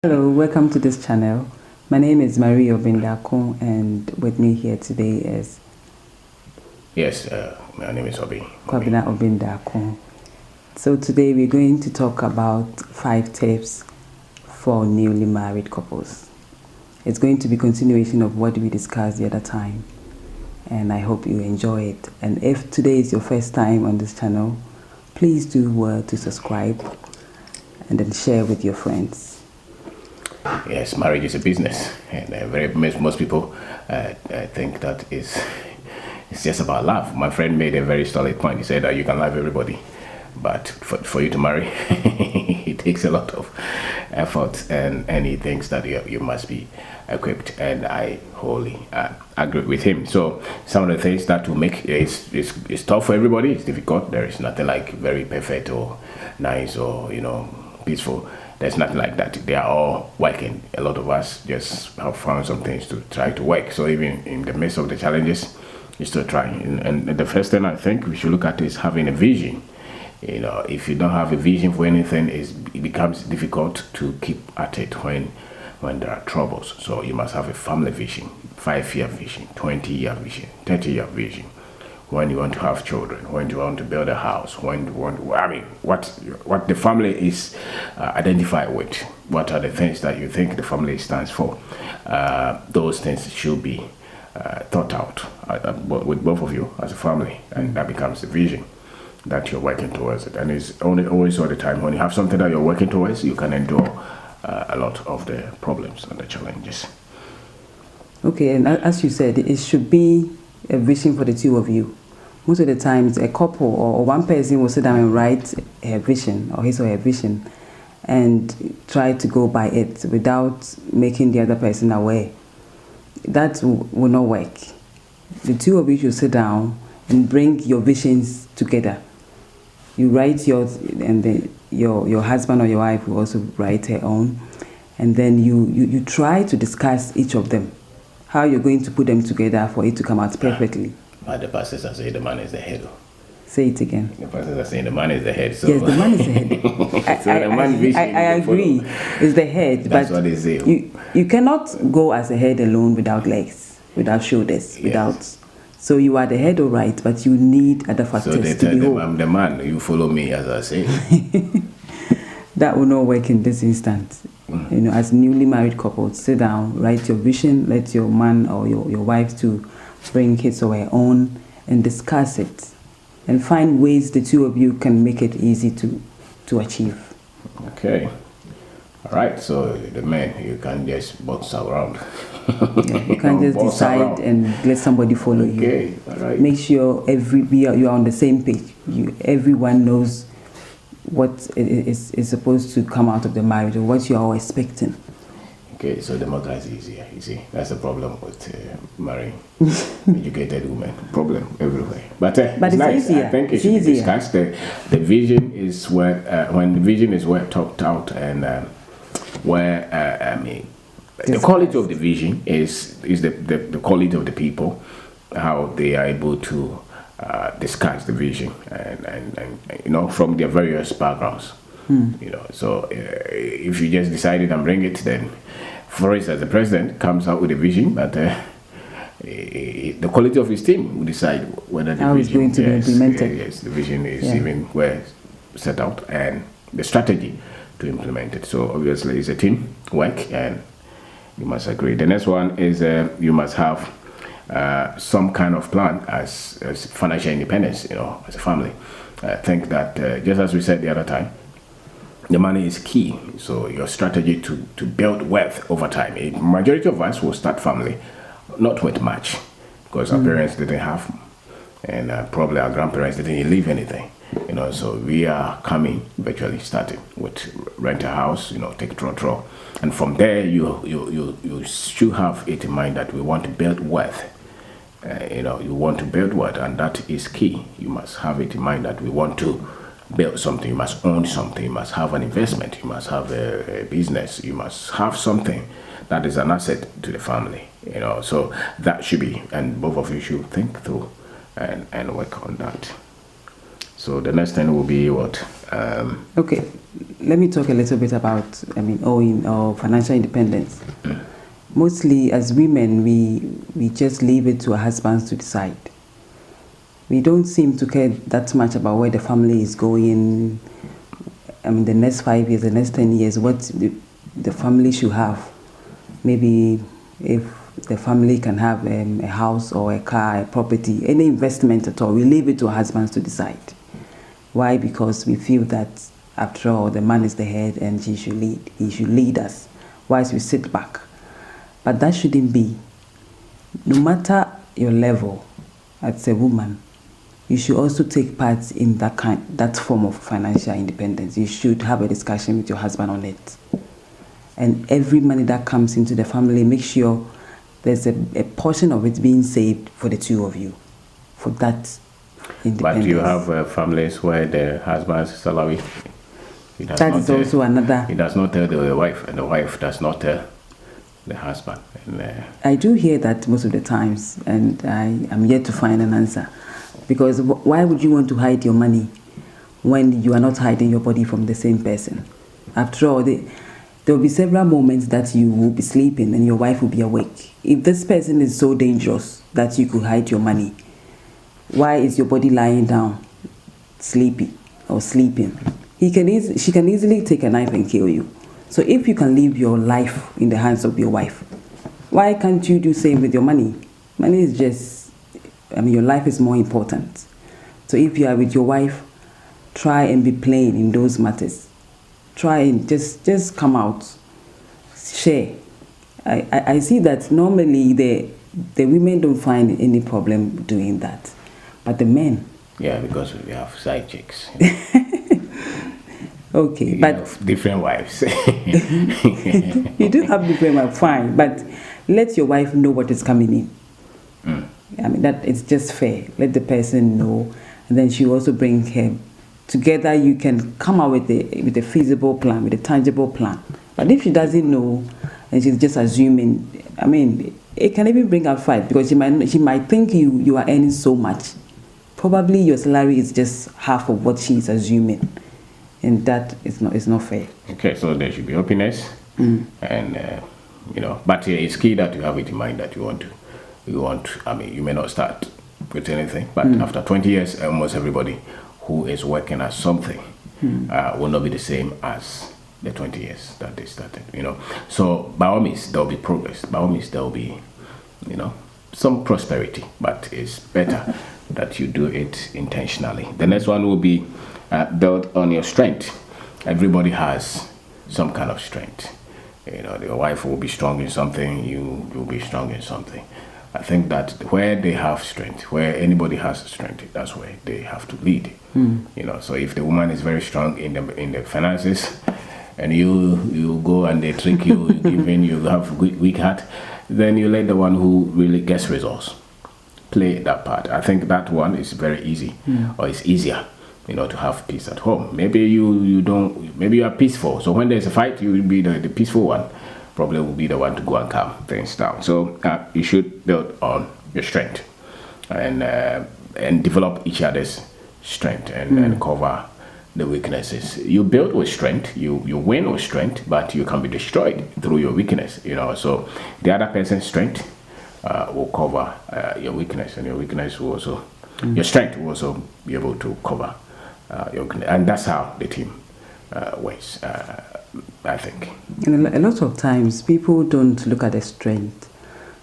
Hello, welcome to this channel. My name is Marie Obeng Darko, and with me here today is... Yes, my name is Kwabena Obeng Darko. So today we're going to talk about 5 tips for newly married couples. It's going to be continuation of what we discussed the other time, and I hope you enjoy it. And if today is your first time on this channel, please do well to subscribe and then share with your friends. Yes, marriage is a business, and most people think that it's just about love. My friend made a very solid point. He said that you can love everybody, but for you to marry, it takes a lot of effort, and he thinks that you must be equipped, and I wholly agree with him. So some of the things that will make it's tough for everybody. It's difficult. There is nothing like very perfect or nice or peaceful. There's nothing like that. They are all working. A lot of us just have found some things to try to work. So even in the midst of the challenges, you're still trying. And the first thing I think we should look at is having a vision. If you don't have a vision for anything, it becomes difficult to keep at it when there are troubles. So you must have a family vision, 5-year vision, 20-year vision, 30-year vision. When you want to have children, when you want to build a house, when you want, what the family is identified with, what are the things that you think the family stands for? Those things should be thought out with both of you as a family, and that becomes the vision that you're working towards it. And it's always all the time when you have something that you're working towards, you can endure a lot of the problems and the challenges. Okay, and as you said, it should be a vision for the two of you. Most of the times, a couple or one person will sit down and write her vision or his or her vision and try to go by it without making the other person aware. That will not work. The two of you should sit down and bring your visions together. You write yours, and then your husband or your wife will also write her own, and then you try to discuss each of them, how you're going to put them together for it to come out perfectly. But the pastors are saying the man is the head. Say it again. The pastors are saying the man is the head. So. Yes, the man is the head. So I agree. It's the head. That's but what they say. You cannot go as a head alone without legs, without shoulders, yes. without... So you are the head, all right, but you need other factors so they to tell be them whole. I'm the man, you follow me as I say. That will not work in this instance. As newly married couples, sit down, write your vision, let your man or your wife to bring his or her own and discuss it and find ways the two of you can make it easy to achieve. Okay. All right, so the man, you can't just bounce around. Yeah, you can't just decide and let somebody follow you. Okay, all right. Make sure you are on the same page. Everyone knows what is supposed to come out of the marriage or what you are expecting. Okay, so democracy is here. You see, that's the problem with marrying educated women. Problem everywhere. But it's nice. Easier. I think it it's should easier. be discussed. The vision is when the vision is well talked out, and the quality of the vision is the quality of the people, how they are able to discuss the vision and from their various backgrounds. So if you just decided and bring it, then for instance the president comes out with a vision, but the quality of his team will decide whether the vision is going to be implemented. Yes, the vision is even well set out, and the strategy to implement it. So obviously it's a team work, and you must agree. The next one is you must have some kind of plan as financial independence, as a family. I think that just as we said the other time, the money is key. So your strategy to build wealth over time. A majority of us will start family not with much, because our parents didn't have, and probably our grandparents didn't leave anything. So we are coming virtually starting with rent a house, take trotro, and from there you should have it in mind that we want to build wealth. You want to build wealth, and that is key. You must have it in mind that we want to build something. You must own something. You must have an investment. You must have a business. You must have something that is an asset to the family. So that should be, and both of you should think through and work on that. So the next thing will be what? Okay, let me talk a little bit about, owing or financial independence. Mostly as women, we just leave it to our husbands to decide. We don't seem to care that much about where the family is going. The next 5 years, the next 10 years, what the family should have. Maybe if the family can have a house or a car, a property, any investment at all, we leave it to our husbands to decide. Why? Because we feel that after all, the man is the head and he should lead us, whilst we sit back. But that shouldn't be. No matter your level as a woman, you should also take part in that form of financial independence. You should have a discussion with your husband on it. And every money that comes into the family, make sure there's a portion of it being saved for the two of you, for that independence. But you have families where the husband's salary, that is also another. He does not tell the wife, and the wife does not tell the husband. And, I do hear that most of the times, and I am yet to find an answer. Because why would you want to hide your money when you are not hiding your body from the same person? After all, there will be several moments that you will be sleeping and your wife will be awake. If this person is so dangerous that you could hide your money, why is your body lying down, sleepy or sleeping? She can easily take a knife and kill you. So if you can leave your life in the hands of your wife, why can't you do the same with your money? Money is just, your life is more important. So if you are with your wife, try and be plain in those matters. Try and just come out, share. I see that normally the women don't find any problem doing that, but the men. Yeah, because we have side chicks. Okay, you but have different wives. You do have different wives, fine, but let your wife know what is coming in. That it's just fair. Let the person know, and then she also bring him. Together, you can come out with a feasible plan, with a tangible plan. But if she doesn't know, and she's just assuming, it can even bring out fight, because she might think you are earning so much. Probably your salary is just half of what she's assuming, and that is not fair. Okay, so there should be openness, and but it's key that you have it in mind that you may not start with anything, but after 20 years, almost everybody who is working at something will not be the same as the 20 years that they started, So by all means, there will be progress. By all means, there will be, some prosperity, but it's better that you do it intentionally. The next one will be built on your strength. Everybody has some kind of strength. Your wife will be strong in something, you will be strong in something. I think that where they have strength, where anybody has strength, that's where they have to lead. So if the woman is very strong in the finances, and you go and they trick you, you have weak heart, then you let the one who really gets results play that part. I think that one is very easy, or it's easier, to have peace at home. Maybe maybe you are peaceful. So when there's a fight, you will be the peaceful one. Probably will be the one to go and calm things down. So you should build on your strength and develop each other's strength and cover the weaknesses. You build with strength, you win with strength, but you can be destroyed through your weakness. So the other person's strength will cover your weakness, and your weakness will also, your strength will also be able to cover your weakness, and that's how the team works. I think. And a lot of times, people don't look at the strength.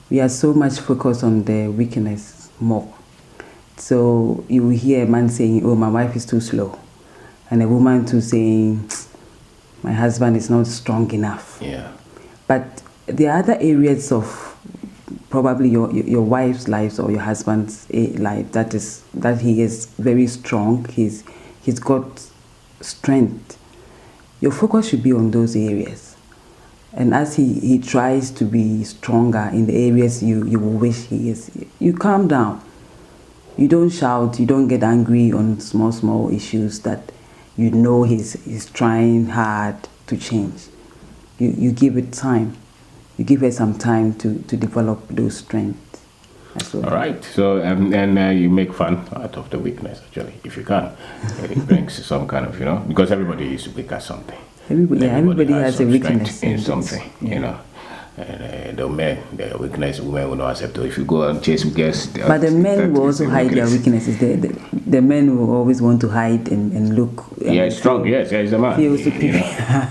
We are so much focused on the weakness more. So you will hear a man saying, "Oh, my wife is too slow," and a woman too saying, "My husband is not strong enough." Yeah. But there are other areas of probably your wife's life or your husband's life that he is very strong. He's got strength. Your focus should be on those areas. And as he tries to be stronger in the areas you will wish he is, you calm down. You don't shout, you don't get angry on small issues that he's trying hard to change. You give it time. You give her some time to develop those strengths. All right. So and you make fun out of the weakness, actually, if you can. It brings some kind of, because everybody is weak at something. Everybody has a weakness in something, And the men, their weakness, women will not accept it. If you go and chase girls, but the men will also hide their weaknesses. The men will always want to hide and look. Strong. Yes, he's a man. Feel superior.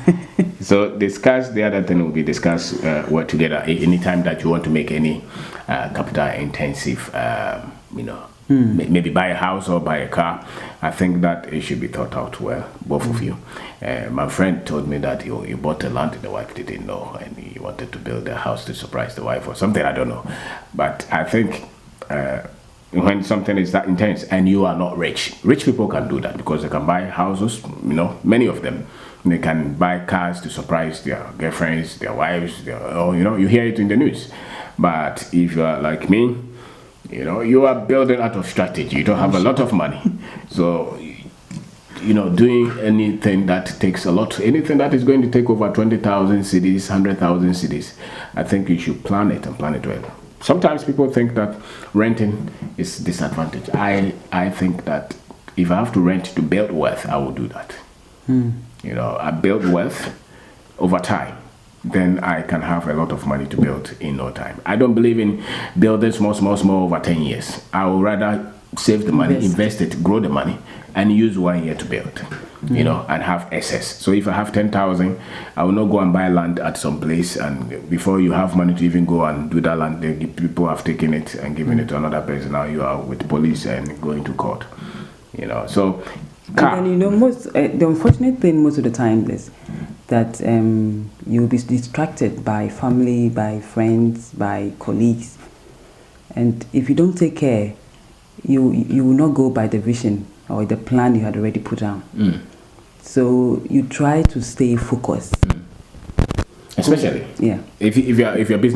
So discuss the other thing will be discuss work together. Anytime that you want to make any capital intensive, maybe buy a house or buy a car, I think that it should be thought out well, both of you. My friend told me that he bought a land and the wife didn't know, and he wanted to build a house to surprise the wife or something, I don't know. But I think when something is that intense and you are not rich people can do that because they can buy houses, many of them. They can buy cars to surprise their girlfriends, their wives, you hear it in the news. But if you are like me, you are building out of strategy. You don't have a lot of money. So, doing anything that takes a lot, anything that is going to take over 20,000 cities, 100,000 cities, I think you should plan it and plan it well. Sometimes people think that renting is disadvantage. I think that if I have to rent to build wealth, I will do that. I build wealth over time. Then I can have a lot of money to build in no time. I don't believe in building small over 10 years. I would rather save the money, invest it, grow the money, and use 1 year to build, and have excess. So if I have 10,000, I will not go and buy land at some place, and before you have money to even go and do that land, the people have taken it and given it to another person. Now you are with police and going to court, So, and then, the unfortunate thing most of the time is that you'll be distracted by family, by friends, by colleagues, and if you don't take care, you will not go by the vision or the plan you had already put down. So you try to stay focused, especially if your business